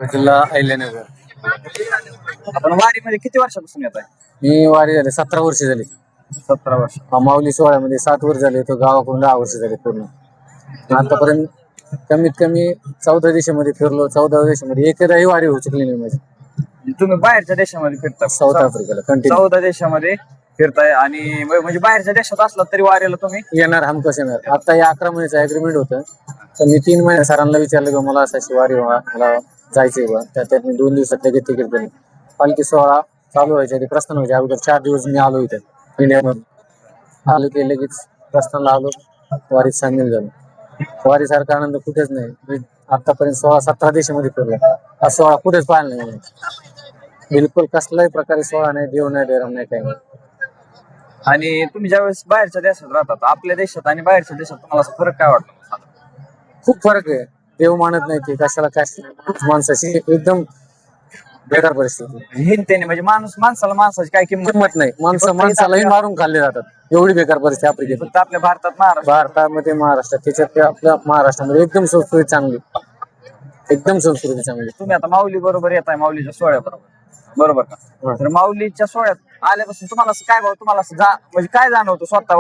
जिल्हा अहिल्यानगर. आपण वारीमध्ये किती वर्षापासून येत आहे? मी वारी झाले 17 वर्ष झाली. 17 वर्ष. माऊली सोहळ्यामध्ये 7 वर्ष झाले, तो गावाकडून 10 वर्ष झाले पूर्ण. आतापर्यंत कमीत कमी 14 देशामध्ये फिरलो. 14 देशामध्ये एकदाही वारी होऊ चुकली नाही माझी. तुम्ही बाहेरच्या देशामध्ये फिरता? साऊथ आफ्रिकेला कंटिन्यू 14 देशामध्ये फिरताय आणि म्हणजे बाहेरच्या देशात असला तरी वारीला तुम्ही येणार, हमकस येणार. आता या 11 महिन्याचं अग्रीमेंट होतं, तर मी 3 महिने सरांना विचारलं की मला अशी वारी व्हा, मला जायचंय बा. त्यात मी 2 दिवसात लगेच तिकीट दिलं. पालखी सोहळा चालू व्हायच्या आधी, प्रस्थान व्हायच्या अगोदर 4 दिवस मी आलो इथे इंडियामध्ये. आलो की लगेच प्रस्थानाला आलो, वारीत सामील झालो. वारीसारखा आनंद कुठेच नाही. मी आतापर्यंत 16-17 देशामध्ये फिरलो, हा सोहळा कुठेच पाहिला नाही. बिलकुल कसलाही प्रकारे सोहळा नाही, देव नाही, देराम नाही, काही नाही. आणि तुम्ही ज्यावेळेस बाहेरच्या देशात राहतात, आपल्या देशात आणि बाहेरच्या देशात तुम्हाला असा फरक काय वाटतो? खूप फरक आहे. देव मानत नाही ते कशाला, काय माणसाची एकदम बेकार परिस्थिती. हिंतेने म्हणजे माणसाला माणसाची काय किंमत नाही. माणसालाही मारून खाल्ले जातात, एवढी बेकार परिस्थिती आफ्रिकेत. फक्त आपल्या भारतात भारतामध्ये, महाराष्ट्रात, त्याच्यात आपल्या महाराष्ट्रामध्ये एकदम संस्कृती चांगली, एकदम संस्कृती चांगली. तुम्ही आता माऊली बरोबर येत आहे, माऊलीच्या सोहळ्याबरोबर, बरोबर का? तर माऊलीच्या सोहळ्यात आल्यापासून तुम्हाला असं काय भाऊ, तुम्हाला असं म्हणजे काय जाणवतं स्वतः?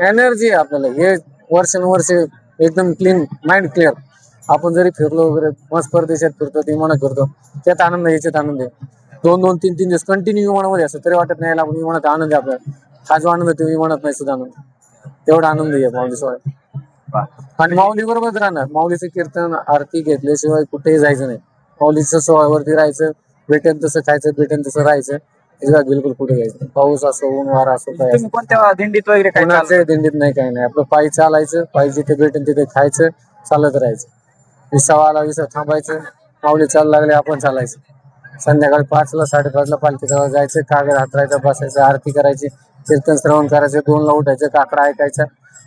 एनर्जी आहे आपल्याला. हे वर्षानुवर्ष एकदम क्लीन माइंड, क्लिअर. आपण जरी फिरलो वगैरे, मस्त परदेशात फिरतो, विमानात फिरतो, त्यात आनंद, याच्यात आनंद आहे. 2-2, 3-3 दिवस कंटिन्यू विमानामध्ये असतो तरी वाटत नाही आपण विमानात आनंद आहे आपल्याला. हा जो आनंद तो विमानात नाही सुद्धा आनंद, तेवढा आनंद आहे माऊली सोहळ्यात. आणि माऊली बरोबरच राहणार. माऊलीचं कीर्तन, आरती घेतल्याशिवाय कुठेही जायचं नाही. माऊलीच्या सोहळ्यावरती राहायचं, भेटेन तसं खायचं, भेटेन तसं राहायचं, त्याच्यात बिलकुल कुठे जायचं. पाऊस असो, ऊन वारा असो, काय असो. कोणत्या दिंडीत वगैरे कोणाच्या दिंडीत नाही, काही नाही. आपलं पायी चालायचं, पायी जिथे भेटेन तिथे खायचं, चालत राहायचं. विसावा आला, विसावा थांबायचं, माऊली चालू लागले आपण चालायचं. संध्याकाळी 5ला 5:30ला पालखीजवळ जायचं, कागद हातरायचं, बसायचं, आरती करायची, कीर्तन श्रवण करायचं, 2ला उठायचं, काकडा ऐकायचा,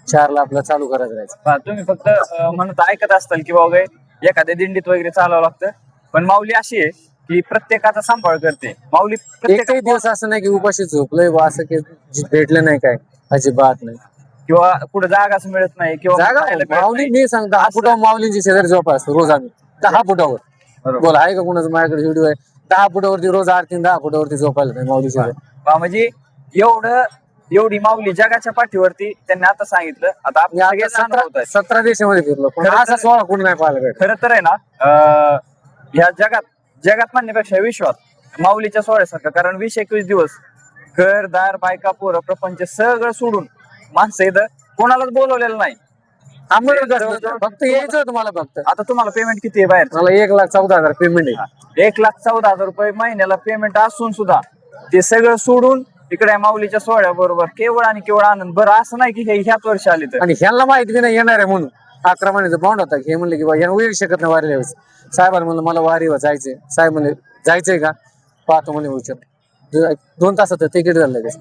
4ला आपलं चालू करायचं राहायचं. तुम्ही फक्त म्हणत ऐकत असताल की बाबा एखाद्या दिंडीत वगैरे चालावं लागतं, पण माऊली अशी आहे की प्रत्येकाचा सांभाळ करते. माऊली एकही दिवस असं नाही की उपाशी झोपलोय बा, असं की भेटलं नाही, काय अजिबात नाही. किंवा कुठे जागाच मिळत नाही किंवा जागा माऊली, मी सांगतो 10 फुटावर माऊलींची शेजारी झोपा असतो रोज आम्ही. 10 फुटावर. बोला, आहे का कोणाचं माझ्याकडे व्हिडिओ आहे? 10 फुटावरती रोज आरती, 10 फुटावरती झोपायला नाही माऊली शेजारी. म्हणजे एवढी माऊली जगाच्या पाठीवरती. त्यांनी आता सांगितलं, आता आपण 17 देशामध्ये फिरलो, पण असा सोहळा कुठे नाही पाहिला. खरं तर आहे ना, ह्या जगात म्हणण्यापेक्षा विश्वात माऊलीच्या सोहळ्यासारखं. कारण 20-21 दिवस घरदार, बायका, पोरं, प्रपंच सगळं सोडून माणसं इथं कोणालाच बोलवलेलं नाही. फक्त यायचं तुम्हाला. फक्त आता तुम्हाला पेमेंट किती आहे बाहेर? मला 1,14,000 पेमेंट आहे. 1,14,000 रुपये महिन्याला पेमेंट असून सुद्धा ते सगळं सोडून इकडे माऊलीच्या सोहळ्याबरोबर केवळ आणि केवळ आनंद. बरं, असं नाही की हे ह्याच वर्षी आले तर. आणि ह्यांना माहिती नाही येणार आहे म्हणून 11 महिन्याचा बॉन्ड होता. हे म्हणले की बा यांना येऊ शकत नाही वारीला यायचं. साहेबांना म्हणलं मला वारीवर जायचंय. साहेब म्हणले जायचंय का, पाहतो म्हणे विचार. 2 तासात तिकीट झालं लगेच.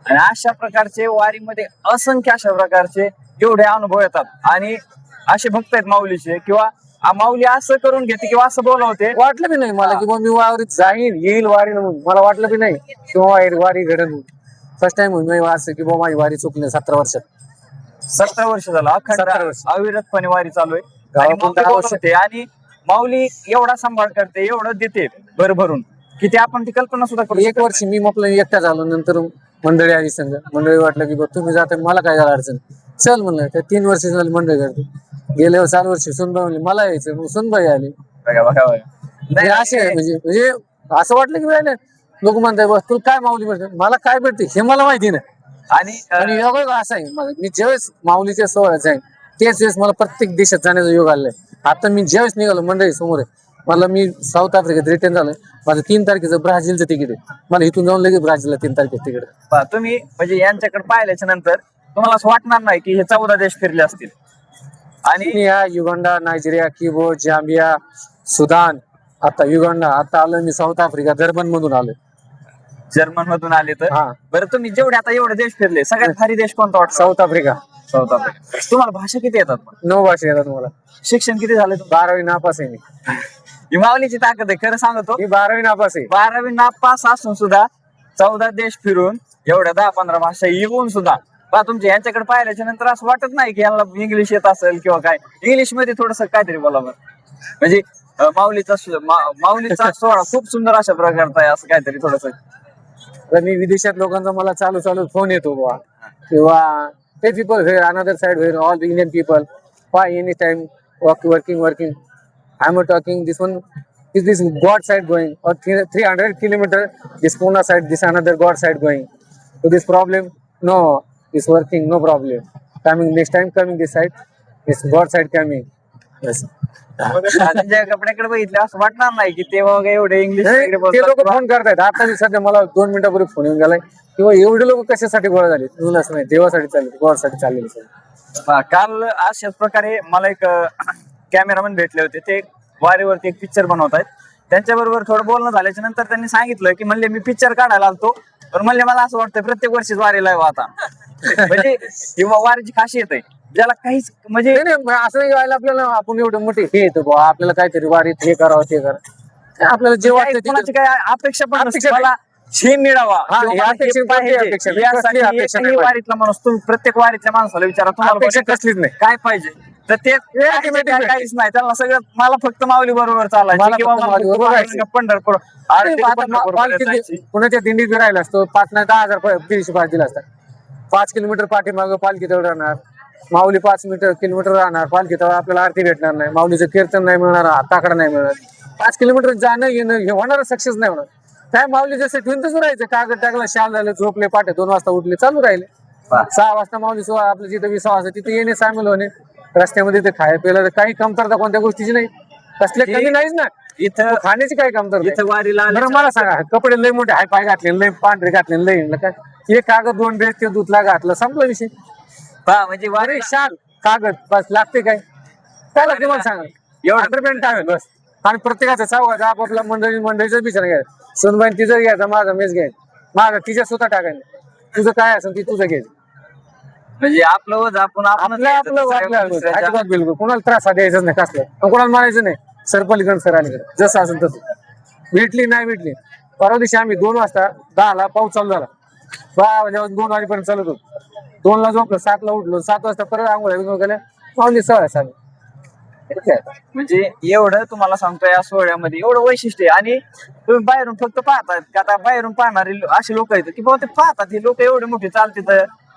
आणि अशा प्रकारचे वारीमध्ये असंख्य अशा प्रकारचे एवढे अनुभव येतात. आणि असे भक्त आहेत माऊलीचे, किंवा माऊली असं करून घेते किंवा असं बोलवते. वाटलं बी नाही मला की मी वारीत जाईन, येईल वारी म्हणून. मला वाटलं बी नाही किंवा वारी घडन म्हणून. फर्स्ट टाइम म्हणून असं की बाबा माझी वारी चुकली 17 वर्षात. 17 वर्ष झालं अविरतपणे वारी चालू आहे. आणि माऊली एवढा सांभाळ करते, एवढं देते भरभरून की ते आपण ती कल्पना सुद्धा करू. 1 वर्ष मी आपलं एकटा झालो, नंतर मंडळी आली संघ. मंडळी वाटलं की तुम्ही जाता, मला काय झालं अडचण, चल म्हणलं. त्या 3 वर्ष झाली मंडळी करते. गेल्यावर 4 वर्ष सुनबाई म्हणली मला यायचं, मग सुनबाई आली. असे म्हणजे असं वाटलं की राहिले लोक म्हणतात बस तुला काय माऊली भेटते, मला काय भेटते हे मला माहिती नाही. आणि योग असं आहे, मी ज्यावेळेस माऊलीच्या सोहळ्यात जाईन त्याच वेळेस मला प्रत्येक देशात जाण्याचा योग आलाय. आता मी ज्यावेळेस निघालो मंडळी समोर आहे, मला मी साऊथ आफ्रिकेत रिटर्न झालोय. माझं 3 तारखेचं ब्राझीलचं तिकीट आहे. मला इथून जाऊन लगेच ब्राझीलला 3 तारखेचं तिकीट आहे. तुम्ही म्हणजे यांच्याकडे पाहिल्याच्या नंतर तुम्हाला असं वाटणार नाही की हे 14 देश फिरले असतील. आणि युगांडा, नायजेरिया, किबो, जांबिया, सुदान, आता युगांडा, आता आलोय मी साऊथ आफ्रिका, जर्मन मधून आलोय. जर्मन मधून आले तर. बरं, तुम्ही जेवढे आता एवढे देश फिरले, सगळ्यात भारी देश कोणता वाटतो? South Africa. तुम्हाला भाषा किती येतात? 9 भाषा येतात मला. शिक्षण किती झालं? 12वी नापास आहे मी. ही माऊलीची ताकद आहे, खरं सांगतो. मी 12वी नापास आहे. 12वी नापास असून सुद्धा 14 देश फिरून एवढ्या 10-15 भाषा येऊन सुद्धा बा तुमच्या यांच्याकडे पाहिल्याच्या नंतर असं वाटत नाही की यांना इंग्लिश येत असेल किंवा काय, इंग्लिश मध्ये थोडस काहीतरी बोलावं. म्हणजे माऊलीचा सोहळा खूप सुंदर अशा प्रकारचा आहे, असं काहीतरी थोडस. तर मी विदेशात लोकांचा मला चालू चालू फोन येतो बुवा, किंवा ते people were another side were all the Indian people by any time working I am talking this one is this God side going or 300 kilometer this Pune side, this another God side going. So this problem, no, it's working, no problem. Coming next time, coming this side, it's God side coming. Yes. त्यांच्या कपड्याकडे बघितलं असं वाटणार नाही की ते वगैरे एवढे English वगैरे ते बोलतात लोक किंवा- फोन करतायत. आता मी सध्या मला 2 मिनिटापूर्वी फोन येऊन गेलाय किंवा एवढे लोक कशासाठी गोळा झाले तुलाच नाही, देवासाठी चालले, गॉडसाठी चाललेले. काल अशाच प्रकारे मला एक कॅमेरामॅन भेटले होते. ते वारीवरती एक पिक्चर बनवत आहेत. त्यांच्याबरोबर थोडं बोलणं झाल्याच्या नंतर त्यांनी सांगितलं की म्हणले मी पिक्चर काढायला आलतो, पण म्हणले मला असं वाटतं प्रत्येक वर्षीच वारीला आहे आता. म्हणजे किंवा वारीची खासियत आहे ज्याला काहीच म्हणजे नाही नाही, असं नाही व्हायला आपल्याला आपण एवढं मोठे हे येतो बुवा, आपल्याला काहीतरी वारीत हे करावं ते करा, आपल्याला जे वाटतं ते कोणाची काय अपेक्षा पण नसते. अपेक्षा मला हे मिळावा हा, किंवा हे मला हे अपेक्षा नाही, पाहिजे. अपेक्षा नाही, यासाठी कसली अपेक्षा एकही नाही. वारीतला माणूस, तुम्ही प्रत्येक वारीतल्या माणसाला विचारा तुम्हाला अपेक्षा बघा कसलीच नाही. काय पाहिजे, तर ते automatic काहीच नाही. त्यांना सगळं मला फक्त माऊली बरोबर चालायचं मला किंवा फक्त मला माऊली फक्त बरोबर पांडुरंग, जायचं. पंढरपूर अरे आरती आता पंढरपूरपर्यंत जायची. पुण्याच्या दिंडीत बी राहिला असतो 5 नाही 10,000 दीडशे पाच दिला असता. 5 किलोमीटर पाठीमागं पालखी तेवढं राहणार, माऊली 5 किलोमीटर राहणार, पालखी तेवढं आपल्याला आरती भेटणार नाही, माऊलीचं कीर्तन नाही मिळणार, हाताकडे नाही मिळणार. 5 किलोमीटर जाणं येणं हे होणार, सक्सेस नाही होणार. काय माऊली जसं ठेवून तसं राहायचं, कागद टाकला, शाल झालं, झोपले, पाठे 2 वाजता उठले, चालू राहिले. 6 वाजता माऊली सोहळा आपलं जिथं 20 वाजता तिथे येणे सामील होणे, रस्त्यामध्ये ते खाय प्यायला काही कमतरता कोणत्या गोष्टीची नाही, कसले कमी नाहीच ना. इथं खाण्याची काय कमतरता इथं वारीला बरं मला सांगा, कपडे लय मोठे हाय पाय घातले, लय पांढरे घातले, लय काय एक कागद 2 ड्रेस ते धुतला घातलं, संपला विषय. म्हणजे अरे वारी शाल कागद बस लागते काय लागते मला सांगा, एवढं अंडरपॅन्ट टावेल बस. आणि प्रत्येकाचा चौघाचा आपापला मंडळीचं बिचारा घ्यायचं, सोनबाई तिचं घ्यायचं, माझा मेस घ्यायचं, माझा तिच्या स्वतः टाकायला, तुझं काय असेल ती तुझं घ्यायचं. म्हणजे आपलं वज आपण आपलं वाटलं अजिबात बिलकुल कोणाला त्रास द्यायचाच नाही, कसलं कोणाला मारायचं नाही. सरपलीकडे सर आलीकडे जसं असेल तसं. भेटली नाही भेटली, परवा दिवशी आम्ही 2 वाजता 10ला पाऊस चालू झाला, 2 वाजेपर्यंत चालत होतो. 2ला झोपलो, 7ला उठलो, 7 वाजता परत आंघोळ गेल्या, पावणे 6 चालू. म्हणजे एवढं तुम्हाला सांगतो या सोहळ्यामध्ये एवढं वैशिष्ट्य आहे. आणि तुम्ही बाहेरून फक्त पाहतात का, आता बाहेरून पाहणारे असे लोक आहेत की बाबा ते पाहतात हे लोक एवढे मोठे चालतात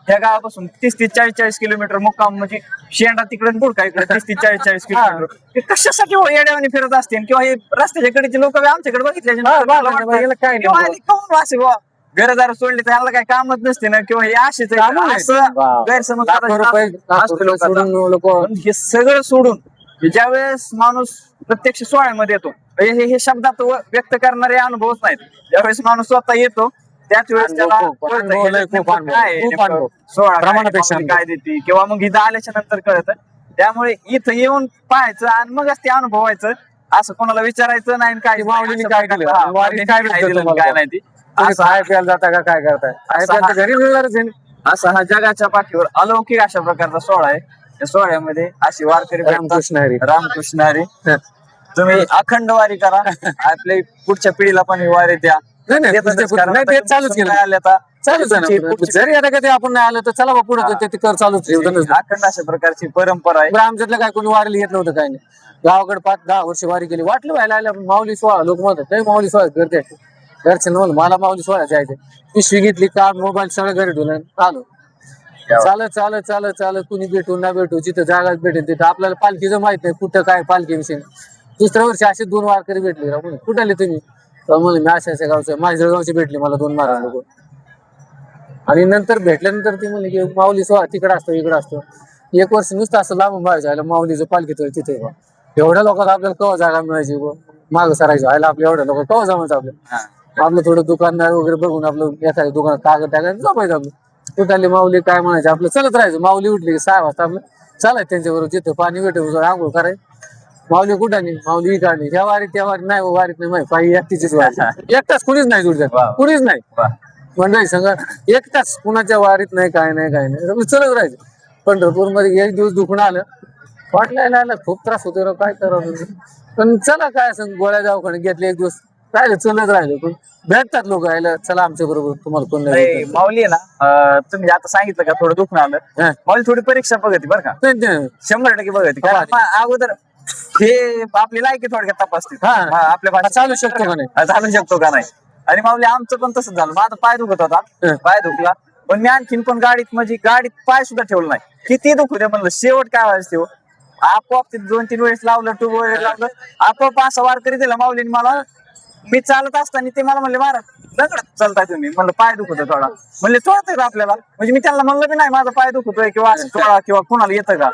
ह्या गावापासून 30-40 किलोमीटर मुक्काम, म्हणजे शेंडा तिकडे बुडका इकडे 30-40 किलोमीटर, ते कशासाठी येड्यावानी फिरत असतील किंवा हे रस्त्याच्या कडेचे लोक आमच्याकडे बघितले काय नाही घरदार सोडले तर याला काही कामच नसते ना, किंवा हे असेच आहेत. कामं नाही. असं गैरसमज असतो लोकांचा. पण हे सगळं सोडून ज्या वेळेस माणूस प्रत्यक्ष सोहळ्यामध्ये येतो, हे शब्दात व्यक्त करणारे अनुभवच नाहीत. ज्यावेळेस माणूस स्वतः येतो त्याच वेळेस त्याला कळतं हे नेमकं काय आहे, नेमकं सोहळा प्रमाणापेक्षा काय देते, किंवा मग इथं आल्याच्या नंतर कळतं. त्यामुळे इथं येऊन पाहायचं आणि मगच ते अनुभवायचं, असं कोणाला विचारायचं नाही काय माऊलीने काय दिलं, वारीत काय भेटतं तुम्हाला? काय नाही ती. असं खाय प्यायला जाता का काय करताय, खाय प्यायला तर घरी मिळणारच आहे ना. असा हा जगाच्या पाठीवर अलौकिक अशा प्रकारचा सोहळा आहे. या सोहळ्यामध्ये अशी वारकरी भेटतात. रामकृष्ण हरी. रामकृष्ण हरी. तुम्ही अखंड वारी करा, आपल्या पुढच्या पिढीला पण ही वारी द्या. नाही नाही नाही, ते चालूच केलं, चालूच आहे ना. जरी आता कधी आपण नाही आलं तर चला बा पुढे ते कर चालूच ठेवतो. अखंड अशा प्रकारची परंपरा आहे. आमच्यातलं काय कोणी वारीला येत नव्हतं, काय नाही. गावाकडे 5-10 वर्ष वारी केली, वाटलं व्हायला आलं माऊली सोहळा, लोक म्हणतात नाही माऊली सोहळा करते घरचे म्हणून मला माऊली सोहळा जायचं. पिशवी घेतली, कार्ड, मोबाईल सगळं घरी ठेवलं, आलो. चालत चालत चालत चालत कुणी भेटू ना भेटू, जिथं जागा भेटेल तिथं. आपल्याला पालखीचं माहित नाही कुठं काय पालखी विषयी. दुसऱ्या वर्षी असे 2 वारकरी भेटले, कुठे आले तुम्ही, म्हणून मी अशा गावचे, माझ्या जळगावचे भेटले मला 2 महाराज लोक. आणि नंतर भेटल्यानंतर ती म्हणले की माऊली सोहळा तिकडे असतो इकडे असतो. 1 वर्ष नुसतं असं लांबून व्हायचं माऊलीचं पालखी तर तिथे एवढ्या लोकांना आपल्याला केव्हा जागा मिळायची, मागं सरायचं व्हायला आपल्या एवढ्या लोक केव्हा जमायचं. आपलं थोडं दुकानदार वगैरे बघून आपलं एखाद्या दुकानात कागद टाकायचं जमायचं. आपलं कुठाली माऊली काय म्हणायचं, आपलं चलत राहायचं. माऊली उठली की 6 वाजता आपलं चालायचं त्यांच्याबरोबर, जिथं पाणी भेटेल आंघोळ करायचं. माऊली कुठाली, माऊली ही काढली, ह्या वारीत त्या वारीत नाही, वारीत नाही माहिती पायी एकटीचीच वारी, एकटाच कुणीच नाही जुडतात, कुणीच नाही मंडळी सांगा, एकटाच कुणाच्या वारीत नाही, काय नाही काय नाही, चलत राहायचं. पंढरपूर मध्ये 1 दिवस दुखणं आलं, वाटलं खूप त्रास होतो, काय करावं. पण चला काय असं गोळ्या दवाखान्यात घेतले 1 दिवस काय चलत राहिलो पण भेटतात लोक यायला चला आमच्या बरोबर तुम्हाला कोण नाही नाही, भेटत. माऊली आहे ना तुम्ही आता सांगितलं का थोडं दुखणं आलं हा. माऊली थोडी परीक्षा बघते बरं का नाही, नाही. 100% बघते कारण अगोदर हे आपली लायकी थोडक्यात तपासते हा. आपल्या भाषेत चालू शकतो का नाही? चालू शकतो का नाही आणि माऊली आमचं पण तसंच झालं माझा पाय दुखत होता हा. पाय दुखला पण मी आणखीन पण गाडीत म्हणजे गाडीत पाय सुद्धा ठेवला नाही किती दुखू दे म्हणलं शेवट काय व्हायचं ते हो. आपोआप ते 2-3 वेळेस लावलं टू वगैरे लावलं आपोआप असा वार करी दिला माऊलीने मला मी चालत असताना ते मला म्हणले महाराज दगड चालताय तुम्ही म्हणलं पाय दुखतोय थोडा म्हणले चोळतोय का आपल्याला म्हणजे मी त्यांना म्हणलं बी नाही माझा पाय दुखतोय किंवा असं चोळा किंवा कुणाला येतं का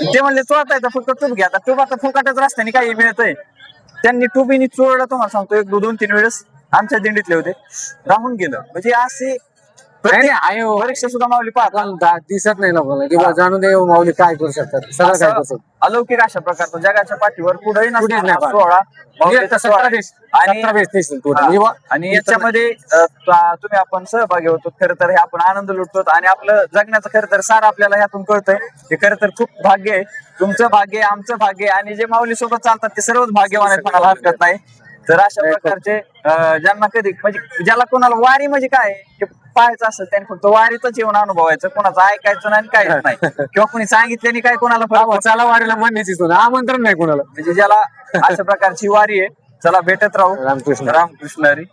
ते म्हणले चोळताय तर फक्त टूब घ्या आता टूब आता फुकाटच रस्त्याने काही मिळतंय त्यांनी टुबीनी चोळलं तुम्हाला सांगतो 1-2-3 वेळेस आमच्या दिंडीतले होते राहून गेलं म्हणजे असे नाही, आहे हो. परीक्षा सुद्धा माऊली पाहतात पण दिसत नाही लोकांना किंवा जाणून दे माऊली काय करू शकतात सगळं काय करू शकतात. अलौकिक अशा प्रकारचा जगाच्या पाठीवर कुठेही कुठेच नाही नसणारा पाहत. सोहळा माऊलीचा म्हणजे सोहळा. 17 देश आणि 17 देश दिसतील total. हा. म्हणजे आणि याच्यामध्ये तुम्ही आपण सहभागी होतो खरं तर हे आपण आनंद लुटतो आणि आपलं जगण्याचं खरं तर सार आपल्याला यातून कळतंय हे खरं तर खूप भाग्य आहे तुमचं भाग्य आहे, आमचं भाग्य आहे आणि जे माऊली सोबत चालतात ते सर्वच भाग्यवान आहेत म्हणायला हरकत नाही तर अशा प्रकारचे ज्यांना कधी म्हणजे ज्याला कोणाला वारी म्हणजे काय ते पाहायचं असेल त्यांनी फक्त वारीतच येऊन अनुभवायचं कोणाचं ऐकायचं नाही काहीच नाही किंवा कोणी सांगितल्याने काय कोणाला फरक हा, चला वारीला म्हणण्याची सोय आमंत्रण नाही कोणाला. म्हणजे ज्याला अशा प्रकारची वारी आहे चला भेटत राहू रामकृष्ण. रामकृष्ण हरी